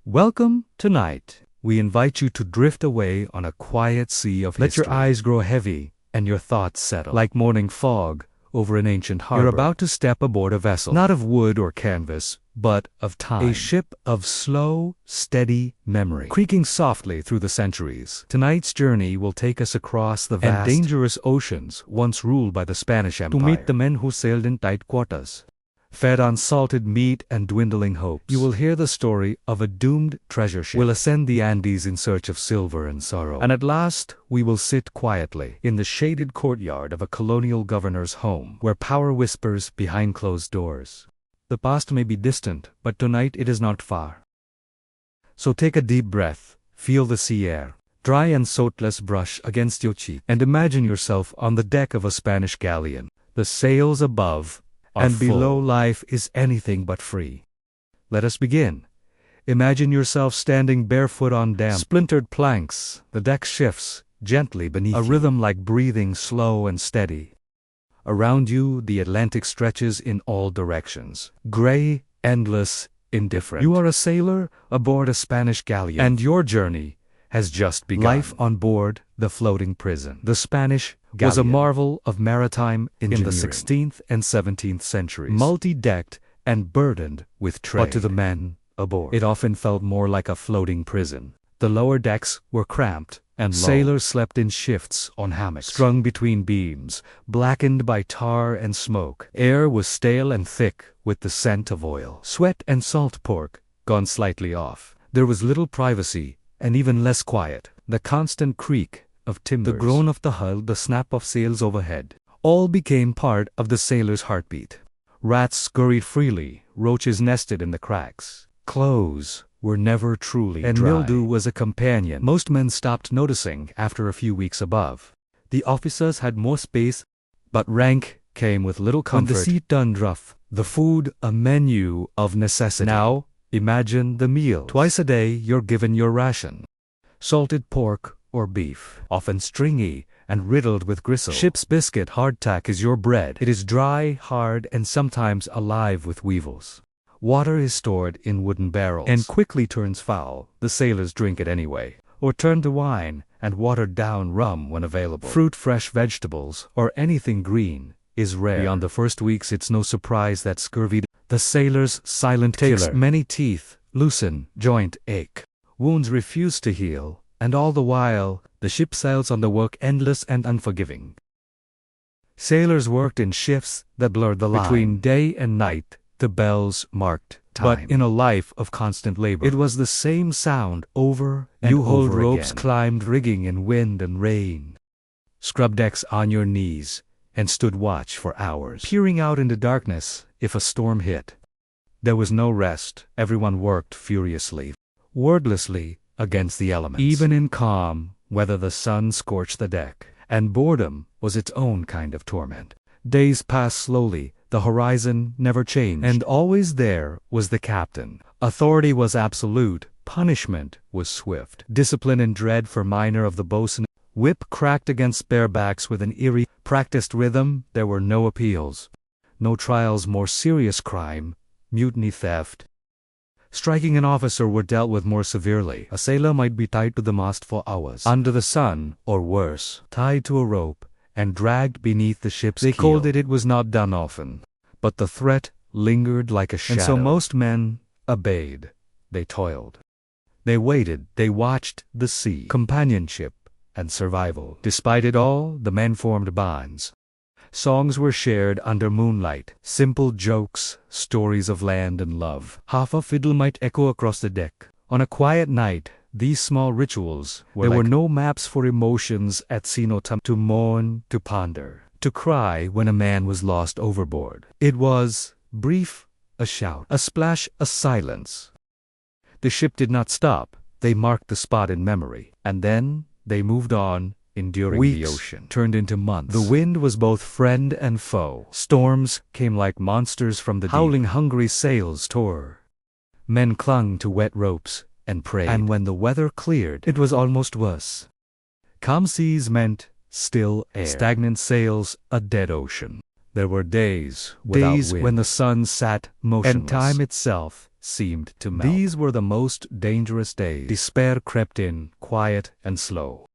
Welcome tonight. We invite you to drift away on a quiet sea of history. Let your eyes grow heavy and your thoughts settle like morning fog over an ancient harbor. You're about to step aboard a vessel, not of wood or canvas, but of time. A ship of slow, steady memory, creaking softly through the centuries. Tonight's journey will take us across the vast and dangerous oceans once ruled by the Spanish Empire, to meet the men who sailed in tight quarters, fed on salted meat and dwindling hopes. You will hear the story of a doomed treasure ship. We'll ascend the Andes in search of silver and sorrow. And at last, we will sit quietly in the shaded courtyard of a colonial governor's home, where power whispers behind closed doors. The past may be distant, but tonight it is not far. So take a deep breath, feel the sea air, dry and saltless brush against your cheek, and imagine yourself on the deck of a Spanish galleon. The sails above and below life is anything but free. Let us begin. Imagine yourself standing barefoot on damp, splintered planks. The deck shifts gently beneath you, a rhythm like breathing, slow and steady. Around you, the Atlantic stretches in all directions, gray, endless, indifferent. You are a sailor aboard a Spanish galleon, and your journey has just begun. Life on board the floating prison. The Spanish Galleon was a marvel of maritime engineering in the 16th and 17th centuries, multi-decked and burdened with trade. But to the men aboard, it often felt more like a floating prison. The lower decks were cramped and low. Sailors slept in shifts on hammocks, strung between beams, blackened by tar and smoke. Air was stale and thick with the scent of oil. Sweat and salt pork gone slightly off. There was little privacy and even less quiet. The constant creak of timbers, the groan of the hull, the snap of sails overhead, all became part of the sailor's heartbeat. Rats scurried freely, roaches nested in the cracks. Clothes were never truly and dry, and mildew was a companion most men stopped noticing after a few weeks above. The officers had more space, but rank came with little comfort. When the sea turned rough, the food a menu of necessity. Now, imagine the meal. Twice a day you're given your ration. Salted pork or beef, often stringy and riddled with gristle. Ship's biscuit hardtack is your bread. It is dry, hard, and sometimes alive with weevils. Water is stored in wooden barrels and quickly turns foul. The sailors drink it anyway, or turn to wine and watered down rum when available. Fruit, fresh vegetables, or anything green is rare. Beyond the first weeks, it's no surprise that scurvy, the sailor's silent killer, takes many teeth, loosen, joint ache. Wounds refuse to heal, and all the while, the ship sails on the work endless and unforgiving. Sailors worked in shifts that blurred the line between day and night. The bells marked time. But in a life of constant labor, it was the same sound over and over again. You hold ropes, climbed rigging in wind and rain, scrubbed decks on your knees, and stood watch for hours, peering out into darkness if a storm hit. There was no rest. Everyone worked furiously, wordlessly, against the elements. Even in calm weather, the sun scorched the deck, and boredom was its own kind of torment. Days passed slowly, the horizon never changed, and always there was the captain. Authority was absolute, punishment was swift. Discipline and dread for minor of the boatswain. Whip cracked against bare backs with an eerie, practiced rhythm. There were no appeals, no trials. More serious crime, mutiny, theft, striking an officer were dealt with more severely. A sailor might be tied to the mast for hours under the sun, or worse, tied to a rope and dragged beneath the ship's keel. They called it. It was not done often, but the threat lingered like a shadow. And so most men obeyed. They toiled. They waited. They watched the sea. Companionship and survival. Despite it all, the men formed bonds. Songs were shared under moonlight, simple jokes, stories of land and love. Half a fiddle might echo across the deck. On a quiet night, these small rituals were there were no maps for emotions at sea, no time to mourn, to ponder, to cry when a man was lost overboard. It was brief, a shout, a splash, a silence. The ship did not stop. They marked the spot in memory, and then they moved on. Enduring weeks the ocean turned into months. The wind was both friend and foe. Storms came like monsters from the deep. Howling hungry sails tore. Men clung to wet ropes and prayed. And when the weather cleared, it was almost worse. Calm seas meant still air. Stagnant sails, a dead ocean. There were days when the sun sat motionless, and time itself seemed to melt. These were the most dangerous days. Despair crept in, quiet and slow.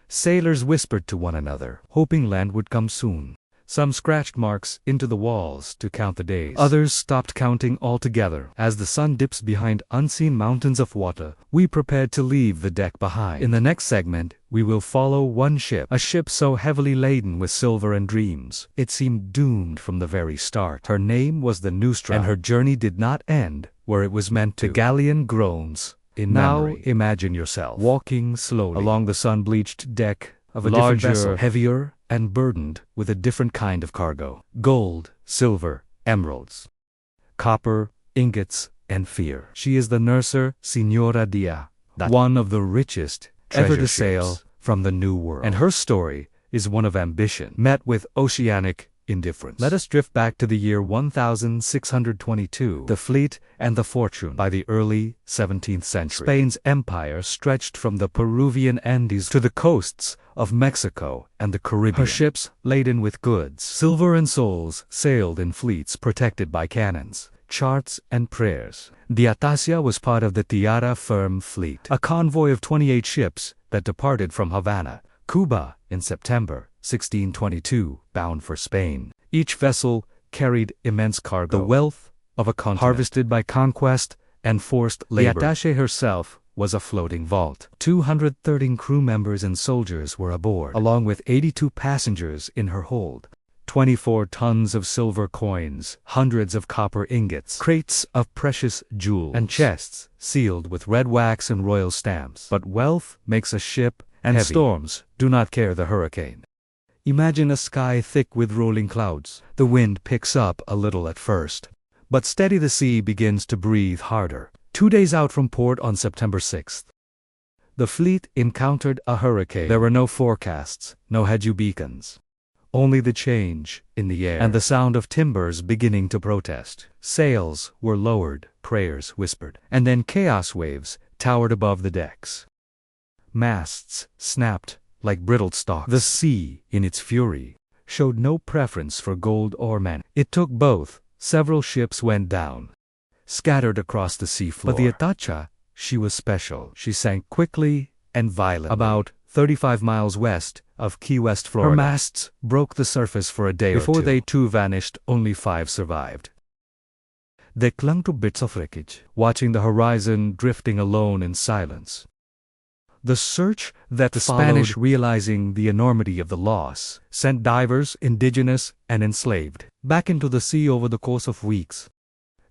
Sailors whispered to one another, hoping land would come soon. Some scratched marks into the walls to count the days. Others stopped counting altogether. As the sun dips behind unseen mountains of water, we prepared to leave the deck behind. In the next segment, we will follow one ship, a ship so heavily laden with silver and dreams, it seemed doomed from the very start. Her name was the Nuestra, and her journey did not end where it was meant to. The Galleon groans in memory. Now imagine yourself walking slowly along the sun-bleached deck of a different vessel, heavier and burdened with a different kind of cargo. Gold, silver, emeralds, copper, ingots, and fear. She is the Nuestra Señora de Atocha, one of the richest ever to sail from the New World. And her story is one of ambition, met with oceanic indifference. Let us drift back to the year 1622. The fleet and the fortune. By the early 17th century, Spain's empire stretched from the Peruvian Andes to the coasts of Mexico and the Caribbean. Her ships, laden with goods, silver and souls, sailed in fleets protected by cannons, charts, and prayers. The Atocha was part of the Tierra Firme fleet, a convoy of 28 ships that departed from Havana, Cuba, in September 1622, bound for Spain. Each vessel carried immense cargo, the wealth of a continent, harvested by conquest and forced labor. The Atocha herself was a floating vault. 213 crew members and soldiers were aboard, along with 82 passengers in her hold. 24 tons of silver coins, hundreds of copper ingots, crates of precious jewels, and chests sealed with red wax and royal stamps. But wealth makes a ship, and heavy. Storms do not care the hurricane. Imagine a sky thick with rolling clouds. The wind picks up a little at first, but steady the sea begins to breathe harder. 2 days out from port on September 6th, the fleet encountered a hurricane. There were no forecasts, no head-view beacons. Only the change in the air and the sound of timbers beginning to protest. Sails were lowered, prayers whispered, and then chaos waves towered above the decks. Masts snapped like brittle stalks. The sea, in its fury, showed no preference for gold or men. It took both. Several ships went down, scattered across the seafloor. But the Atocha, she was special. She sank quickly and violently, about 35 miles west of Key West, Florida. Her masts broke the surface for a day or two. Before they too vanished, only 5 survived. They clung to bits of wreckage, watching the horizon drifting alone in silence. The search that the Spanish, realizing the enormity of the loss, sent divers, indigenous and enslaved, back into the sea over the course of weeks.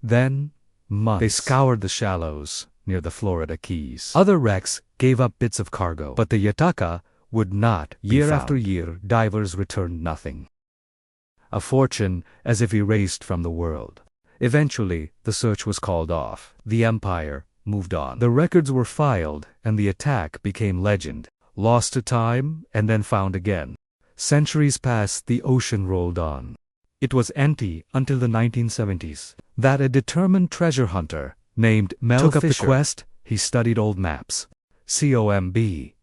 Then, months, they scoured the shallows near the Florida Keys. Other wrecks gave up bits of cargo, but the Atocha would not be found. Year after year, divers returned nothing. A fortune as if erased from the world. Eventually, the search was called off. The empire moved on. The records were filed, and the attack became legend. Lost to time, and then found again. Centuries passed, the ocean rolled on. It was empty until the 1970s. That a determined treasure hunter named Mel took up the quest. He studied old maps, COMB,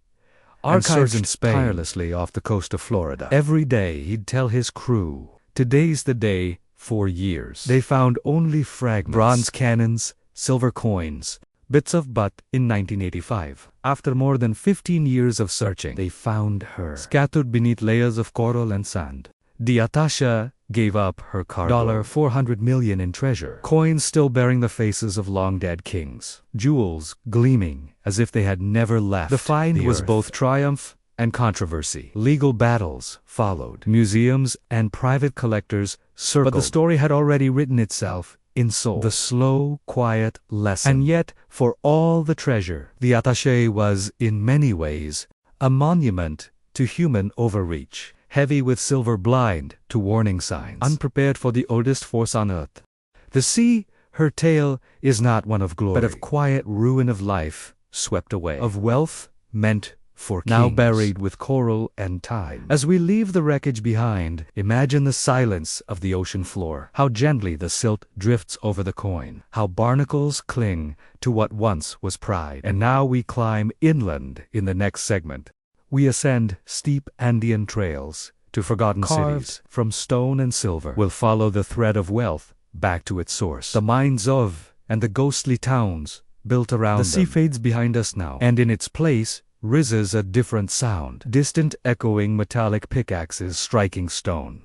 archives in Spain, tirelessly off the coast of Florida. Every day he'd tell his crew, "Today's the day." For years, they found only fragments, bronze cannons, silver coins, bits of butt. In 1985, after more than 15 years of searching, they found her, scattered beneath layers of coral and sand. The Atocha gave up her cargo, $400 million in treasure, coins still bearing the faces of long-dead kings, jewels gleaming as if they had never left. The find was both triumph and controversy. Legal battles followed. Museums and private collectors circled. But the story had already written itself in soul. The slow, quiet lesson. And yet, for all the treasure, the Atocha was, in many ways, a monument to human overreach. Heavy with silver, blind to warning signs, unprepared for the oldest force on earth. The sea, her tale, is not one of glory, but of quiet ruin of life, swept away, of wealth meant for kings, now buried with coral and time. As we leave the wreckage behind, imagine the silence of the ocean floor, how gently the silt drifts over the coin, how barnacles cling to what once was pride. And now we climb inland in the next segment. We ascend steep Andean trails to forgotten cities, from stone and silver, will follow the thread of wealth back to its source. The mines of, and the ghostly towns built around them. The sea fades behind us now, and in its place rises a different sound, distant echoing metallic pickaxes striking stone.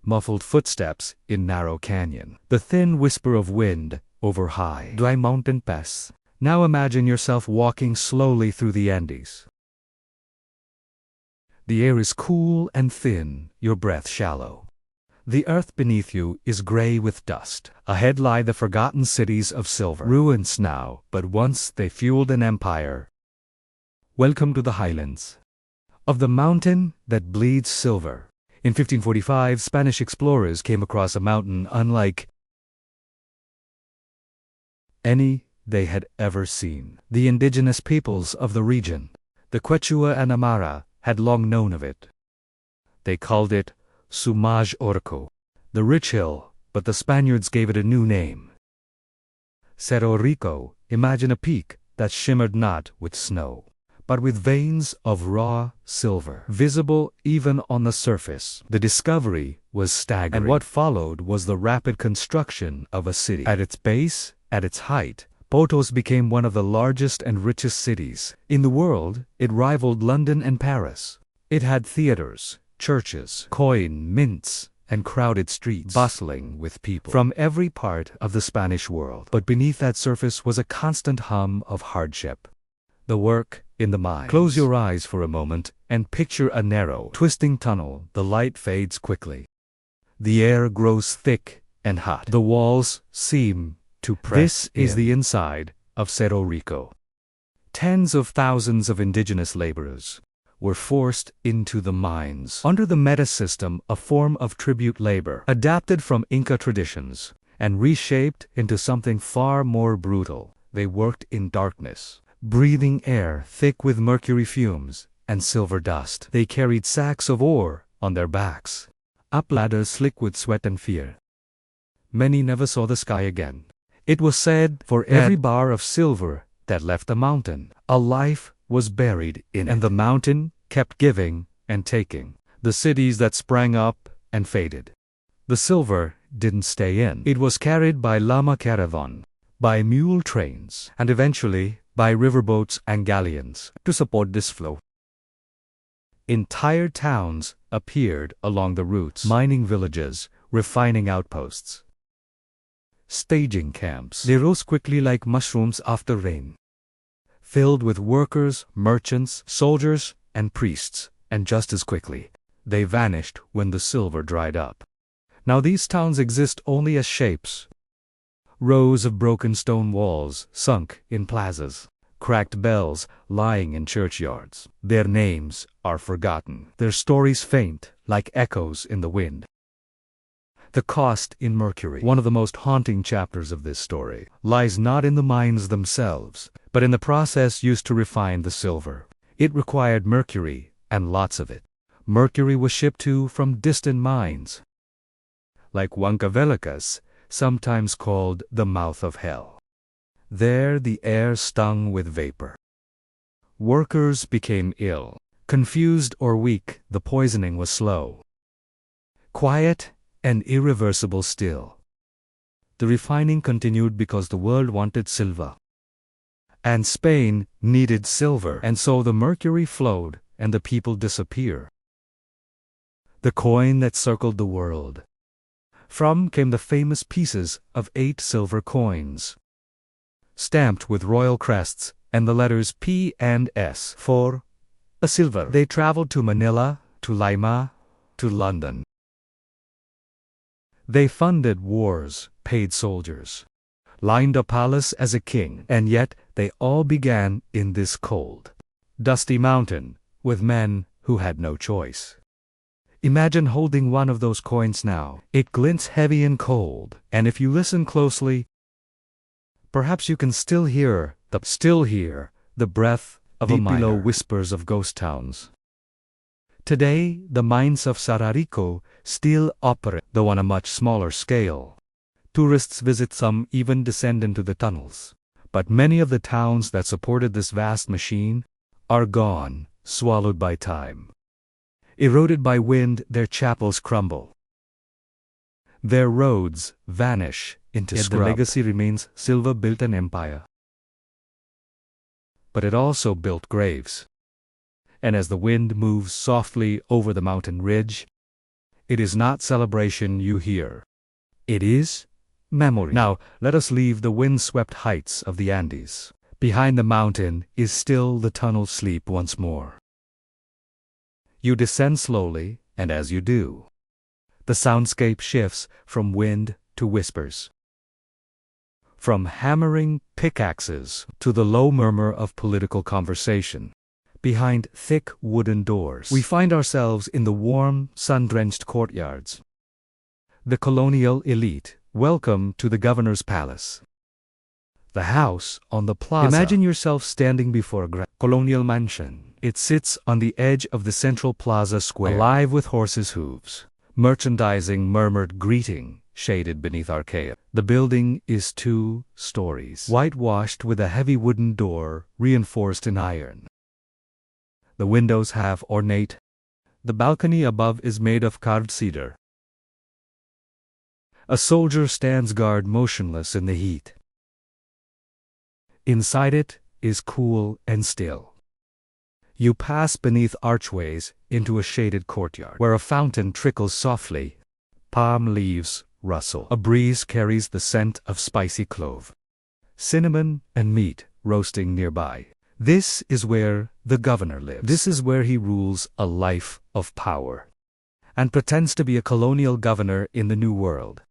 Muffled footsteps in narrow canyon. The thin whisper of wind over high, dry mountain pass. Now imagine yourself walking slowly through the Andes. The air is cool and thin, your breath shallow. The earth beneath you is gray with dust. Ahead lie the forgotten cities of silver. Ruins now, but once they fueled an empire. Welcome to the highlands of the mountain that bleeds silver. In 1545, Spanish explorers came across a mountain unlike any they had ever seen. The indigenous peoples of the region, the Quechua and Amara, had long known of it. They called it Sumaj Orco, the rich hill, but the Spaniards gave it a new name. Cerro Rico, imagine a peak that shimmered not with snow, but with veins of raw silver, visible even on the surface. The discovery was staggering, and what followed was the rapid construction of a city. At its base, at its height, Potos became one of the largest and richest cities in the world. It rivaled London and Paris. It had theaters, churches, coin mints, and crowded streets, bustling with people from every part of the Spanish world. But beneath that surface was a constant hum of hardship. The work in the mines. Close your eyes for a moment and picture a narrow, twisting tunnel. The light fades quickly. The air grows thick and hot. The walls seem to press This is the inside of Cerro Rico. Tens of thousands of indigenous laborers were forced into the mines under the meta system, a form of tribute labor, adapted from Inca traditions and reshaped into something far more brutal. They worked in darkness, breathing air thick with mercury fumes and silver dust. They carried sacks of ore on their backs, up ladders slick with sweat and fear. Many never saw the sky again. It was said, for every bar of silver that left the mountain, a life was buried in it. And the mountain kept giving and taking. The cities that sprang up and faded. The silver didn't stay in. It was carried by llama caravan, by mule trains, and eventually by riverboats and galleons to support this flow. Entire towns appeared along the routes, mining villages, refining outposts, staging camps. They rose quickly like mushrooms after rain, filled with workers, merchants, soldiers, and priests, and just as quickly, they vanished when the silver dried up. Now these towns exist only as shapes. Rows of broken stone walls sunk in plazas, cracked bells lying in churchyards. Their names are forgotten, their stories faint like echoes in the wind. The cost in mercury. One of the most haunting chapters of this story lies not in the mines themselves, but in the process used to refine the silver. It required mercury, and lots of it. Mercury was shipped to from distant mines, like Huancavelicas, sometimes called the mouth of hell. There the air stung with vapor. Workers became ill, confused or weak. The poisoning was slow, quiet, and irreversible still. The refining continued because the world wanted silver, and Spain needed silver, and so the mercury flowed and the people disappear. The coin that circled the world. From came the famous pieces of 8 silver coins, stamped with royal crests and the letters P and S for a silver. They traveled to Manila, to Lima, to London. They funded wars, paid soldiers, lined a palace as a king, and yet they all began in this cold, dusty mountain, with men who had no choice. Imagine holding one of those coins now. It glints heavy and cold, and if you listen closely, perhaps you can still hear the breath of a miner. Deep below whispers of ghost towns. Today, the mines of Cerro Rico still operate, though on a much smaller scale. Tourists visit, some even descend into the tunnels. But many of the towns that supported this vast machine are gone, swallowed by time. Eroded by wind, their chapels crumble. Their roads vanish into scrub. Yet the legacy remains. Silver built an empire. But it also built graves. And as the wind moves softly over the mountain ridge, it is not celebration you hear. It is memory. Now, let us leave the wind-swept heights of the Andes. Behind the mountain is still the tunnel sleep once more. You descend slowly, and as you do, the soundscape shifts from wind to whispers. From hammering pickaxes to the low murmur of political conversation. Behind thick wooden doors, we find ourselves in the warm, sun-drenched courtyards. The colonial elite, welcome to the governor's palace. The house on the plaza. Imagine yourself standing before a colonial mansion. It sits on the edge of the central plaza square, alive with horses' hooves. Merchandising murmured greeting, shaded beneath arcade. The building is 2 stories, whitewashed with a heavy wooden door reinforced in iron. The windows have ornate. The balcony above is made of carved cedar. A soldier stands guard motionless in the heat. Inside it is cool and still. You pass beneath archways into a shaded courtyard, where a fountain trickles softly. Palm leaves rustle. A breeze carries the scent of spicy clove, cinnamon, and meat roasting nearby. This is where the governor lives. This is where he rules a life of power, and pretends to be a colonial governor in the New World.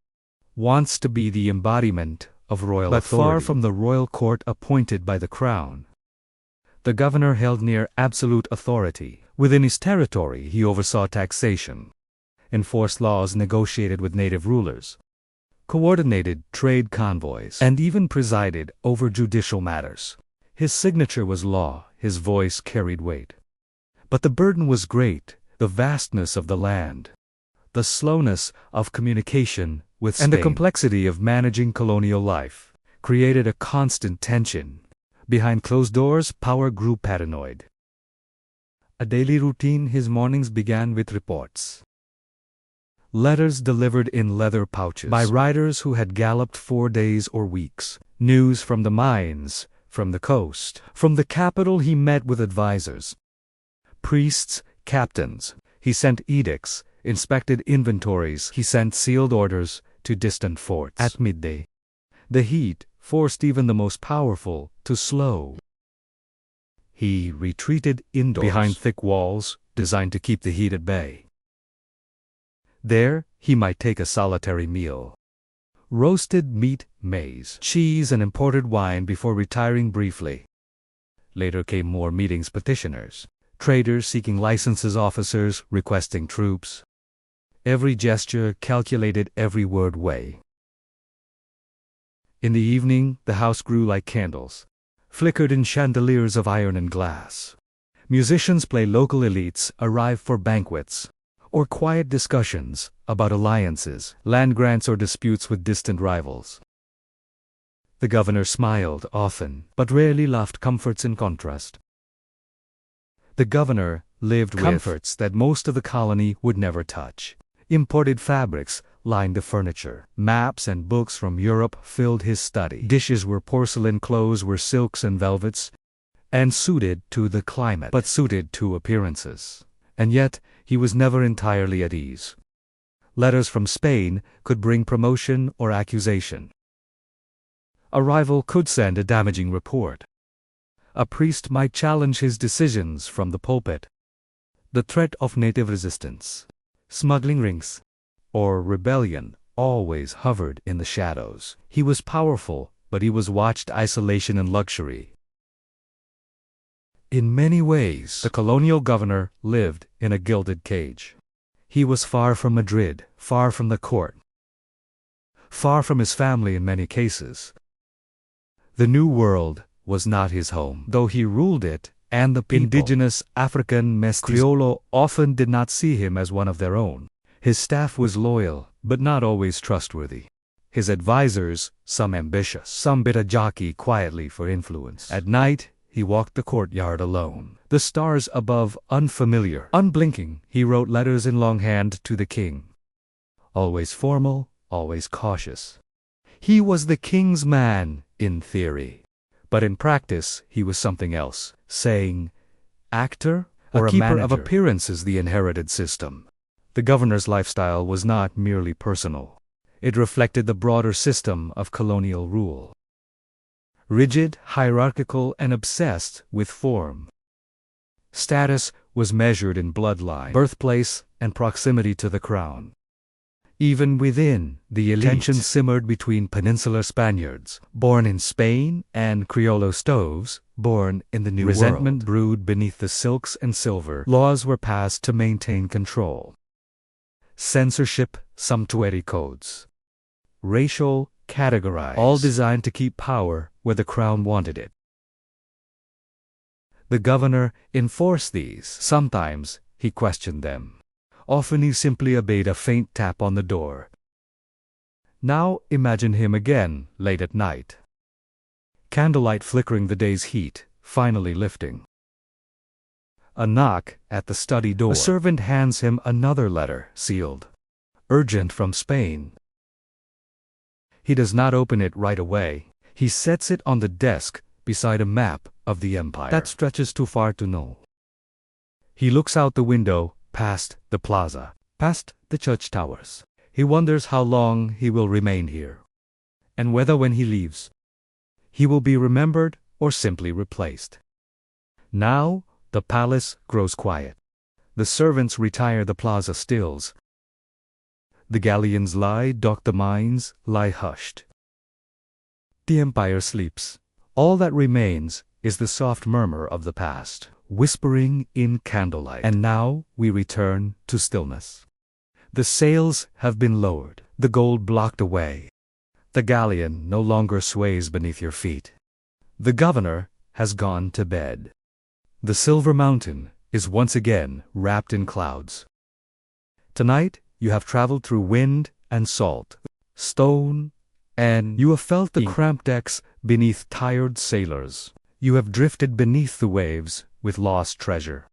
Wants to be the embodiment of royal authority. But far from the royal court appointed by the crown, the governor held near absolute authority. Within his territory, he oversaw taxation, enforced laws negotiated with native rulers, coordinated trade convoys, and even presided over judicial matters. His signature was law, his voice carried weight. But the burden was great, the vastness of the land, the slowness of communication with Spain, and the complexity of managing colonial life, created a constant tension. Behind closed doors, power grew paranoid. A daily routine, his mornings began with reports. Letters delivered in leather pouches by riders who had galloped 4 days or weeks. News from the mines, from the coast. From the capital he met with advisors, priests, captains. He sent edicts, inspected inventories. He sent sealed orders to distant forts. At midday, the heat forced even the most powerful to slow. He retreated indoors, behind thick walls, designed to keep the heat at bay. There, he might take a solitary meal. Roasted meat, maize, cheese, and imported wine before retiring briefly. Later came more meetings, petitioners, traders seeking licenses, officers requesting troops. Every gesture calculated, every word weighed. In the evening, the house grew like candles, flickered in chandeliers of iron and glass. Musicians play, local elites arrive for banquets, or quiet discussions about alliances, land grants, or disputes with distant rivals. The governor smiled often, but rarely laughed. Comforts in contrast. The governor lived with comforts that most of the colony would never touch. Imported fabrics lined the furniture. Maps and books from Europe filled his study. Dishes were porcelain, clothes were silks and velvets, and suited to the climate, but suited to appearances. And yet, he was never entirely at ease. Letters from Spain could bring promotion or accusation. A rival could send a damaging report. A priest might challenge his decisions from the pulpit. The threat of native resistance, smuggling rings, or rebellion always hovered in the shadows. He was powerful, but he was watched. Isolation and luxury. In many ways, the colonial governor lived in a gilded cage. He was far from Madrid, far from the court, far from his family in many cases. The New World was not his home, though he ruled it, and the people, indigenous, African, mestizo, Criollo, often did not see him as one of their own. His staff was loyal, but not always trustworthy. His advisors, some ambitious, some bit a jockey quietly for influence. At night, he walked the courtyard alone. The stars above unfamiliar. Unblinking, he wrote letters in longhand to the king. Always formal, always cautious. He was the king's man, in theory. But in practice, he was something else, saying, actor or a keeper of appearances, the inherited system. The governor's lifestyle was not merely personal. It reflected the broader system of colonial rule. Rigid, hierarchical, and obsessed with form. Status was measured in bloodline, birthplace, and proximity to the crown. Even within the elite, tension simmered between peninsular Spaniards, born in Spain, and Criollo stoves, born in the New World. Resentment brewed beneath the silks and silver. Laws were passed to maintain control. Censorship, sumptuary codes. Racial, categorized, all designed to keep power where the crown wanted it. The governor enforced these. Sometimes he questioned them. Often he simply obeyed a faint tap on the door. Now imagine him again, late at night. Candlelight flickering the day's heat, finally lifting. A knock at the study door. A servant hands him another letter, sealed. Urgent from Spain. He does not open it right away. He sets it on the desk beside a map of the empire that stretches too far to know. He looks out the window, past the plaza, past the church towers. He wonders how long he will remain here, and whether when he leaves, he will be remembered or simply replaced. Now, the palace grows quiet. The servants retire, the plaza stills. The galleons lie docked, the mines lie hushed. The empire sleeps. All that remains is the soft murmur of the past, whispering in candlelight. And now we return to stillness. The sails have been lowered, the gold blocked away. The galleon no longer sways beneath your feet. The governor has gone to bed. The silver mountain is once again wrapped in clouds. Tonight, you have traveled through wind and salt, stone, and you have felt the cramped decks beneath tired sailors. You have drifted beneath the waves with lost treasure.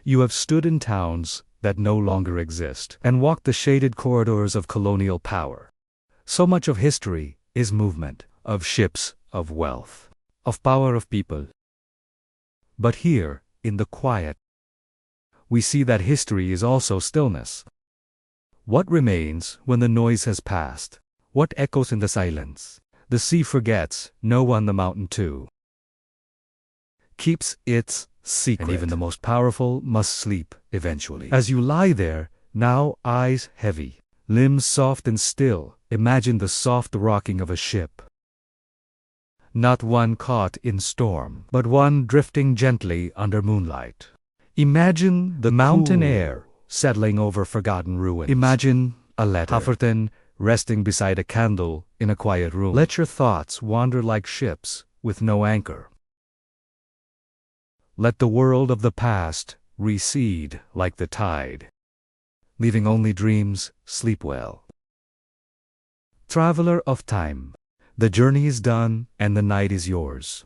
You have stood in towns that no longer exist and walked the shaded corridors of colonial power. So much of history is movement, of ships, of wealth, of power, of people. But here, in the quiet, we see that history is also stillness. What remains when the noise has passed? What echoes in the silence? The sea forgets, no one, the mountain too, keeps its secret. And even the most powerful must sleep eventually. As you lie there, now eyes heavy, limbs soft and still, imagine the soft rocking of a ship. Not one caught in storm, but one drifting gently under moonlight. Imagine the mountain air settling over forgotten ruins. Imagine a letter, Hafferton, resting beside a candle in a quiet room. Let your thoughts wander like ships with no anchor. Let the world of the past recede like the tide, leaving only dreams. Sleep well. Traveler of time, the journey is done and the night is yours.